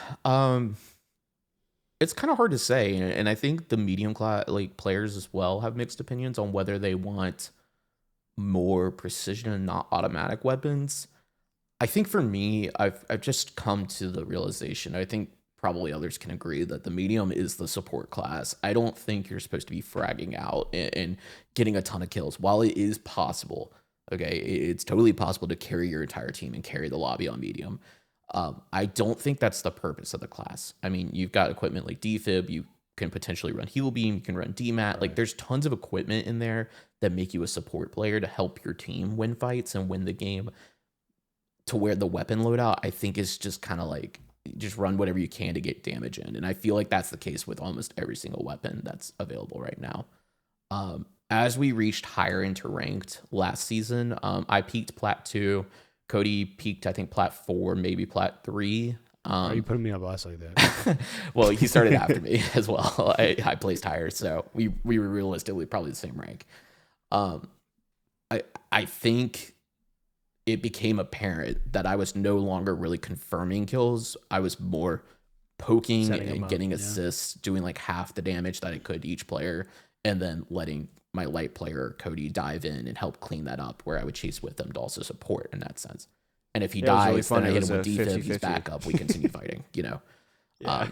it's kind of hard to say, and I think the medium class like players as well have mixed opinions on whether they want more precision and not automatic weapons. I think for me, I've just come to the realization. I think probably others can agree that the medium is the support class. I don't think you're supposed to be fragging out and getting a ton of kills. While it is possible, okay, it's totally possible to carry your entire team and carry the lobby on medium. I don't think that's the purpose of the class. I mean, you've got equipment like defib, you can potentially run heal beam, you can run DMAT. Like there's tons of equipment in there that make you a support player to help your team win fights and win the game, to where the weapon loadout, I think, is just kind of like just run whatever you can to get damage in. And I feel like that's the case with almost every single weapon that's available right now. As we reached higher into ranked last season, I peaked plat 2. Cody peaked, I think, plat 4, maybe plat 3. Why are you putting me on blast like that? Well, he started after me as well. I placed higher, so we were realistically probably the same rank. I think it became apparent that I was no longer really confirming kills. I was more poking and getting assists, doing like half the damage that I could to each player, and then letting my light player Cody dive in and help clean that up, where I would chase with them to also support in that sense. And if he dies, then I hit him with defib, he's back up, we continue fighting, you know. Yeah.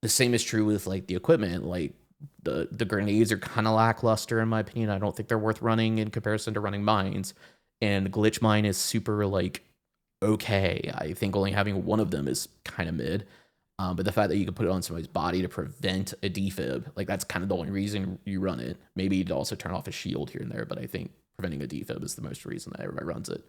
The same is true with like the equipment. Like the grenades are kind of lackluster in my opinion. I don't think they're worth running in comparison to running mines. And glitch mine is super like okay. I think only having one of them is kind of mid. But the fact that you can put it on somebody's body to prevent a defib, like that's kind of the only reason you run it. Maybe you'd also turn off a shield here and there, but I think preventing a defib is the most reason that everybody runs it.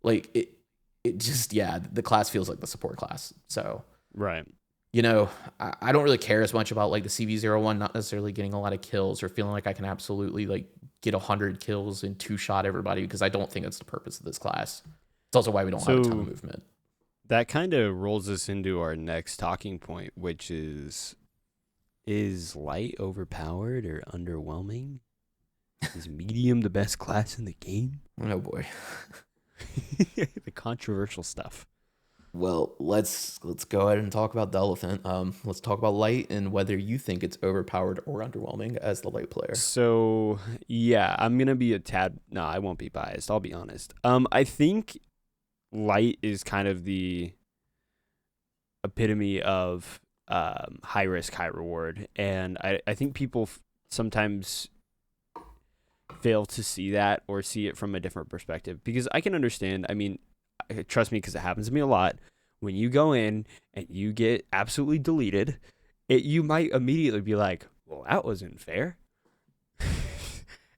Like it just, yeah, the class feels like the support class. So, right. You know, I don't really care as much about like the CB01 not necessarily getting a lot of kills or feeling like I can absolutely like get 100 kills and two-shot everybody, because I don't think that's the purpose of this class. It's also why we don't have a ton of movement. That kind of rolls us into our next talking point, which is light overpowered or underwhelming? Is medium the best class in the game? Oh boy. The controversial stuff. Well, let's go ahead and talk about the elephant. Let's talk about light and whether you think it's overpowered or underwhelming as the light player. So yeah, I'm gonna be a tad. No, I won't be biased. I'll be honest. I think light is kind of the epitome of high risk, high reward, and I think people sometimes fail to see that or see it from a different perspective, because I can understand. I mean, trust me, because it happens to me a lot. When you go in and you get absolutely deleted, you might immediately be like, well, that wasn't fair.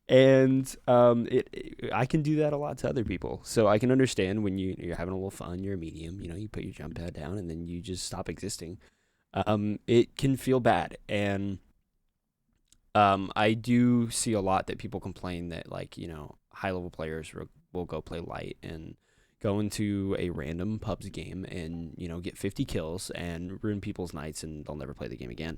And I can do that a lot to other people. So I can understand when you're having a little fun, you're a medium, you put your jump pad down and then you just stop existing. It can feel bad. And I do see a lot that people complain that, like, high level players will go play light and go into a random pubs game and, get 50 kills and ruin people's nights and they'll never play the game again.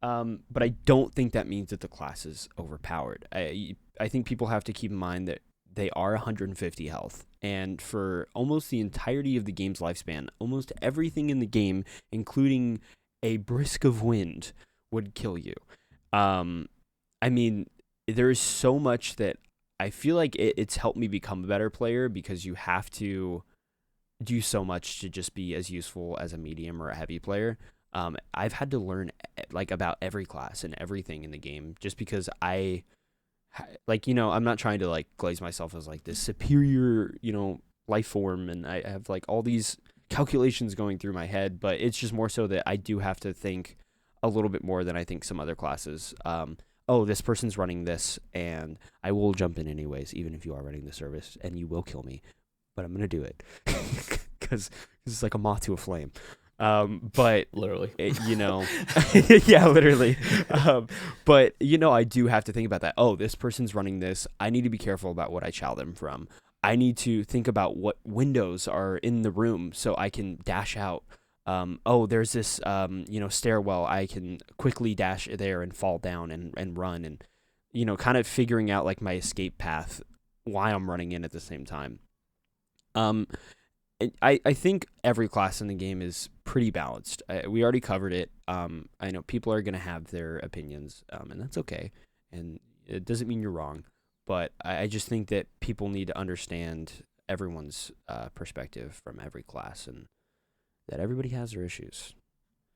But I don't think that means that the class is overpowered. I think people have to keep in mind that they are 150 health And for almost the entirety of the game's lifespan, almost everything in the game, including a brisk of wind, would kill you. I mean, there is so much that I feel like it's helped me become a better player, because you have to do so much to just be as useful as a medium or a heavy player. I've had to learn like about every class and everything in the game, just because I'm not trying to like glaze myself as like this superior, life form, and I have like all these calculations going through my head, but it's just more so that I do have to think a little bit more than I think some other classes. This person's running this, and I will jump in anyways, even if you are running the service, and you will kill me, but I'm gonna do it because it's like a moth to a flame. But literally, yeah, literally. But I do have to think about that. Oh, this person's running this. I need to be careful about what I chow them from. I need to think about what windows are in the room so I can dash out. There's this, stairwell. I can quickly dash there and fall down and run, and, kind of figuring out like my escape path while I'm running in at the same time. I think every class in the game is pretty balanced. We already covered it. I know people are going to have their opinions, and that's okay. And it doesn't mean you're wrong. But I just think that people need to understand everyone's perspective from every class, and that everybody has their issues.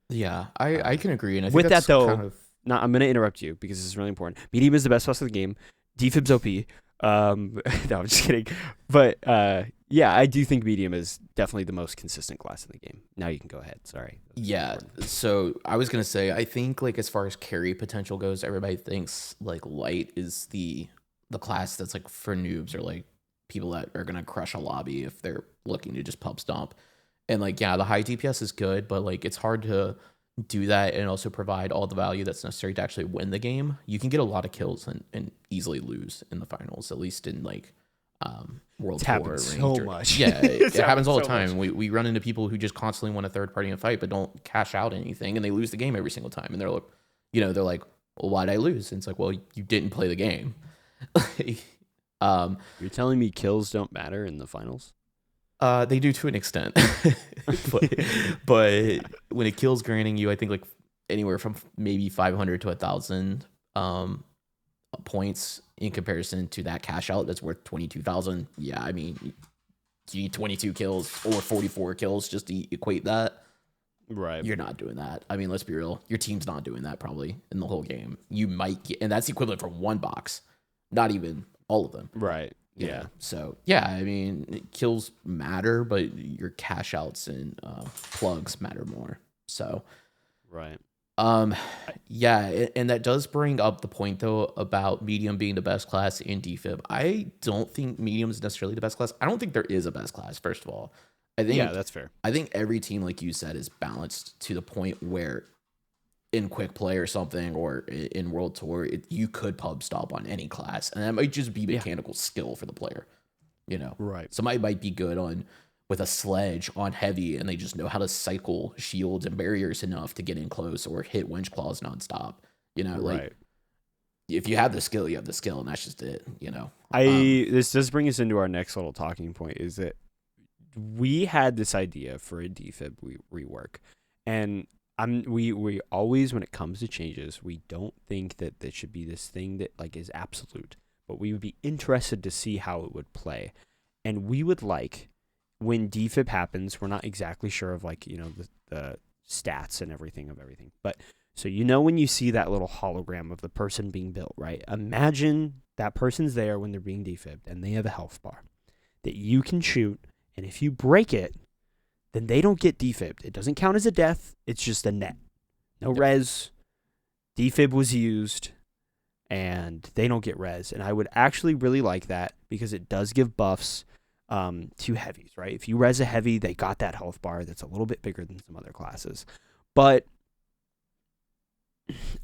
Yeah, I can agree. And I think with that's that, though, kind of... I'm going to interrupt you because this is really important. Medium is the best class of the game. Defib's OP. No, I'm just kidding. But yeah, I do think medium is definitely the most consistent class in the game. Now you can go ahead. Sorry. Yeah. So I was gonna say, I think like as far as carry potential goes, everybody thinks like light is the class that's like for noobs, or like people that are gonna crush a lobby if they're looking to just pub stomp. And like, yeah, the high DPS is good, but like it's hard to do that and also provide all the value that's necessary to actually win the game. You can get a lot of kills and easily lose in the finals, at least in like World Tour. Happens so much. Yeah, it happens all the time. We run into people who just constantly want a third party in a fight but don't cash out anything, and they lose the game every single time. And they're like, they're like, well, why'd I lose? And it's like, well, you didn't play the game. You're telling me kills don't matter in the finals? They do to an extent, but when it kills granting you, I think like anywhere from maybe 500 to 1,000 points in comparison to that cash out that's worth 22,000. Yeah, I mean, you need 22 kills or 44 kills just to equate that. Right. You're not doing that. I mean, let's be real. Your team's not doing that probably in the whole game. You might get, and that's equivalent for one box, not even all of them. Right. Yeah. So yeah, I mean, kills matter, but your cash outs and plugs matter more. So, right. Yeah, and that does bring up the point though about medium being the best class in defib. I don't think medium is necessarily the best class. I don't think there is a best class. First of all, I think that's fair. I think every team, like you said, is balanced to the point where in quick play or something, or in World Tour, you could pub stop on any class, and that might just be mechanical skill for the player. Right. Somebody might be good with a sledge on heavy, and they just know how to cycle shields and barriers enough to get in close or hit winch claws nonstop. Like if you have the skill, you have the skill, and that's just it. This does bring us into our next little talking point, is that we had this idea for a defib rework, and we always, when it comes to changes, we don't think that there should be this thing that like is absolute, but we would be interested to see how it would play. And we would like, when defib happens, we're not exactly sure of like, the stats and everything, but so when you see that little hologram of the person being built, right? Imagine that person's there when they're being defibbed and they have a health bar that you can shoot, and if you break it, then they don't get defibbed. It doesn't count as a death. It's just a net. No res. Defib was used, and they don't get res. And I would actually really like that because it does give buffs to heavies, right? If you res a heavy, they got that health bar that's a little bit bigger than some other classes. But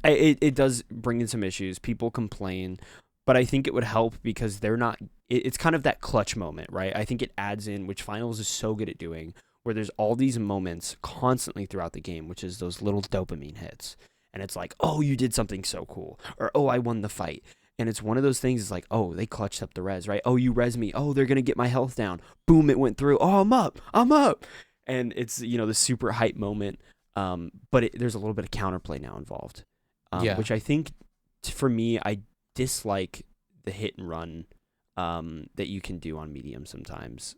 it does bring in some issues. People complain, but I think it would help because they're not... It's kind of that clutch moment, right? I think it adds in, which Finals is so good at doing, where there's all these moments constantly throughout the game, which is those little dopamine hits. And it's like, oh, you did something so cool. Or, oh, I won the fight. And it's one of those things, it's like, oh, they clutched up the res, right? Oh, you res me. Oh, they're going to get my health down. Boom, it went through. Oh, I'm up. I'm up. And it's, the super hype moment. But there's a little bit of counterplay now involved, Yeah, which I think, for me, I dislike the hit and run that you can do on medium sometimes.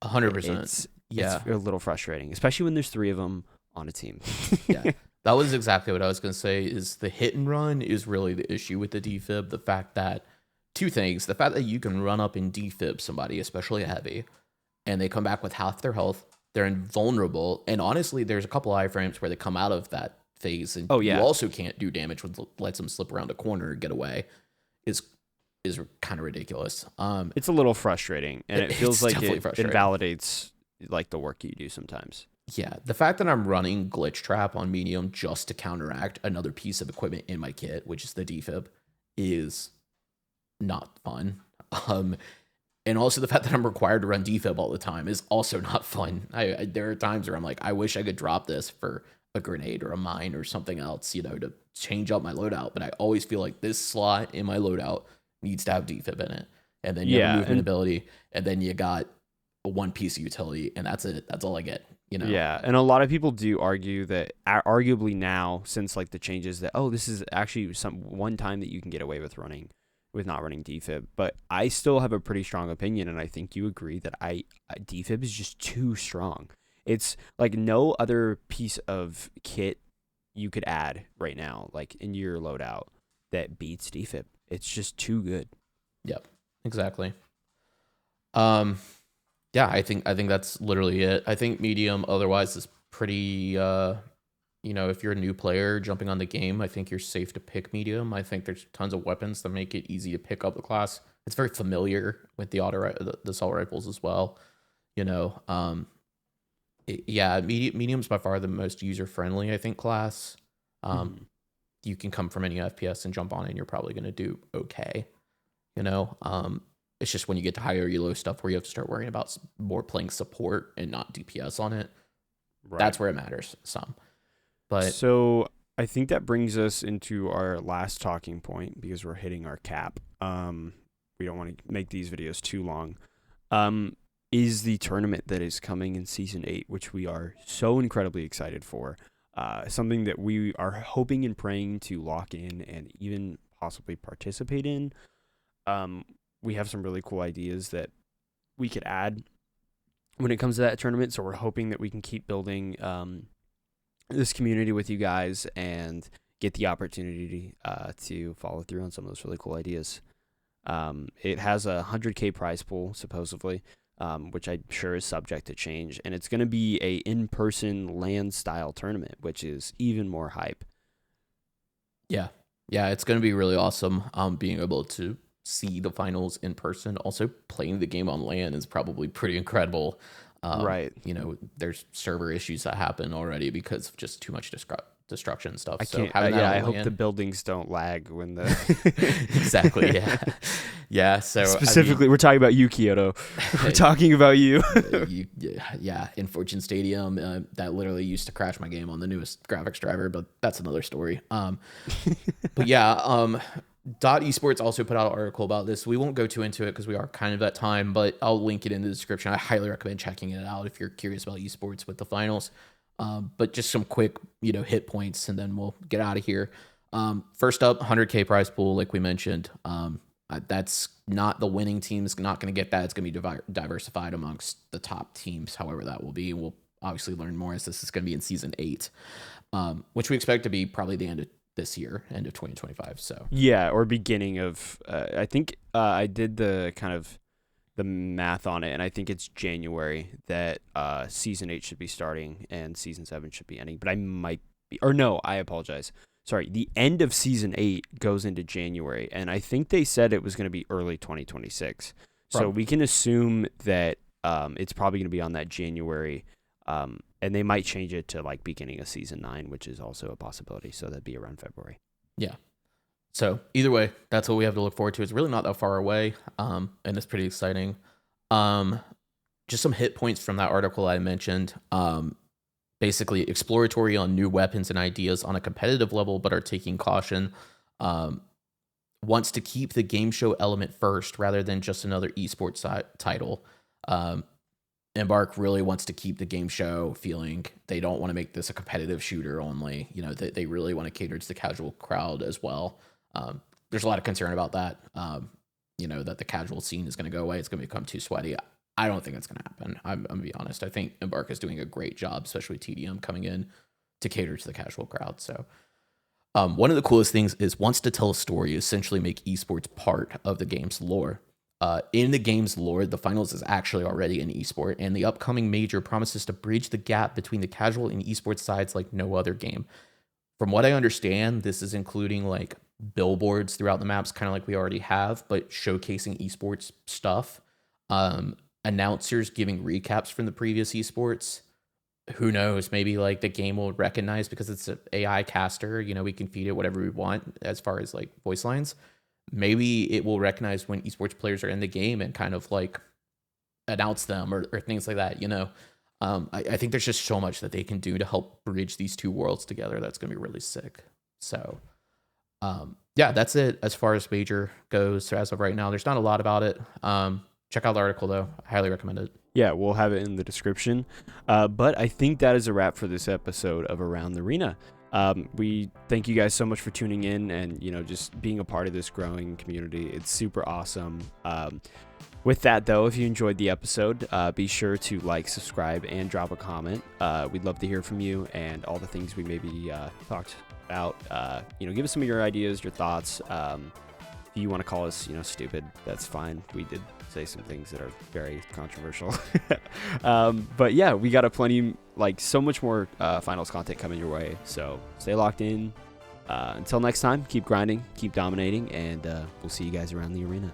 100%. It's Yeah, a little frustrating, especially when there's 3 of them on a team. yeah. That was exactly what I was going to say. Is the hit and run is really the issue with the defib. The fact that two things: the fact that you can run up and defib somebody, especially a heavy, and they come back with half their health. They're invulnerable, and honestly, there's a couple iframes where they come out of that phase, and Oh, you yeah. also can't do damage with lets them slip around a corner and get away. Is kind of ridiculous. It's a little frustrating, and it feels It's like definitely it frustrating. invalidates like the work you do sometimes. Yeah, the fact that I'm running glitch trap on medium just to counteract another piece of equipment in my kit, which is the defib, is not fun. And also the fact that I'm required to run defib all the time is also not fun. There are times where I'm like, I wish I could drop this for a grenade or a mine or something else, to change up my loadout. But I always feel like this slot in my loadout needs to have defib in it. And then you have a movement ability, and then you got a one piece of utility, and that's it. That's all I get. Yeah, and a lot of people do argue that, arguably now, since like the changes, that this is actually one time that you can get away with not running defib. But I still have a pretty strong opinion, and I think you agree that defib is just too strong. It's like no other piece of kit you could add right now, like in your loadout, that beats defib. It's just too good. Yep, exactly. Yeah, I think that's literally it. I think medium otherwise is pretty if you're a new player jumping on the game, I think you're safe to pick medium. I think there's tons of weapons that make it easy to pick up the class. It's very familiar with the the assault rifles as well. Medium's by far the most user friendly, I think, class. You can come from any FPS and jump on it, and you're probably going to do okay. It's just when you get to higher elo stuff where you have to start worrying about more playing support and not DPS on it. Right. That's where it matters some. But so I think that brings us into our last talking point, because we're hitting our cap. We don't want to make these videos too long. Is the tournament that is coming in Season 8, which we are so incredibly excited for. Something that we are hoping and praying to lock in and even possibly participate in. We have some really cool ideas that we could add when it comes to that tournament. So we're hoping that we can keep building this community with you guys and get the opportunity to follow through on some of those really cool ideas. It has a 100K prize pool, supposedly, which I'm sure is subject to change. And it's going to be a in-person LAN style tournament, which is even more hype. Yeah, it's going to be really awesome. Being able to see the finals in person, also playing the game on LAN is probably pretty incredible. Right. There's server issues that happen already because of just too much destruction and stuff. I hope the buildings don't lag when the exactly. Yeah. So specifically, we're talking about you, Kyoto. We're talking about you. In Fortune Stadium, that literally used to crash my game on the newest graphics driver, but that's another story. But yeah. Esports also put out an article about this. We won't go too into it because we are kind of at time, but I'll link it in the description. I highly recommend checking it out if you're curious about esports with the finals. But just some quick, hit points, and then we'll get out of here. First up, 100K prize pool, like we mentioned. That's not the winning team's not going to get that. It's going to be diversified amongst the top teams, however that will be. We'll obviously learn more as this is going to be in Season 8, which we expect to be probably the end of this year, end of 2025. So or beginning of I think I did the kind of the math on it, and I think it's January that Season 8 should be starting and Season 7 should be ending. But I might be, or no, I apologize. Sorry, the end of Season 8 goes into January, and I think they said it was going to be early 2026. So we can assume that it's probably going to be on that January, and they might change it to like beginning of Season 9, which is also a possibility. So that'd be around February. Yeah. So either way, that's what we have to look forward to. It's really not that far away, and it's pretty exciting. Just some hit points from that article I mentioned. Basically, exploratory on new weapons and ideas on a competitive level, but are taking caution. wants to keep the game show element first rather than just another esports title. Embark really wants to keep the game show feeling. They don't want to make this a competitive shooter only. You know, they really want to cater to the casual crowd as well. There's a lot of concern about that. You know, that the casual scene is going to go away. It's going to become too sweaty. I don't think that's going to happen. I'm going to be honest. I think Embark is doing a great job, especially with TDM coming in to cater to the casual crowd. So one of the coolest things is wants to tell a story, essentially make esports part of the game's lore. In the game's lore, the finals is actually already an esport, and the upcoming major promises to bridge the gap between the casual and esports sides like no other game. From what I understand, this is including like billboards throughout the maps, kind of like we already have, but showcasing esports stuff. Announcers giving recaps from the previous esports. Who knows? Maybe like the game will recognize, because it's an AI caster, you know, we can feed it whatever we want as far as like voice lines. Maybe it will recognize when esports players are in the game and kind of like announce them or things like that, you know. I think there's just so much that they can do to help bridge these two worlds together. That's going to be really sick. So, yeah, that's it as far as major goes. So as of right now, there's not a lot about it. Check out the article, though. I highly recommend it. Yeah, we'll have it in the description. But I think that is a wrap for this episode of Around the Arena. We thank you guys so much for tuning in and, you know, just being a part of this growing community. It's super awesome. With that, though, if you enjoyed the episode, be sure to like, subscribe, and drop a comment. We'd love to hear from you and all the things we maybe talked about. You know, give us some of your ideas, your thoughts. If you want to call us, you know, stupid, that's fine. We did say some things that are very controversial. But yeah, we got so much more finals content coming your way. So stay locked in. Until next time, keep grinding, keep dominating, and we'll see you guys around the arena.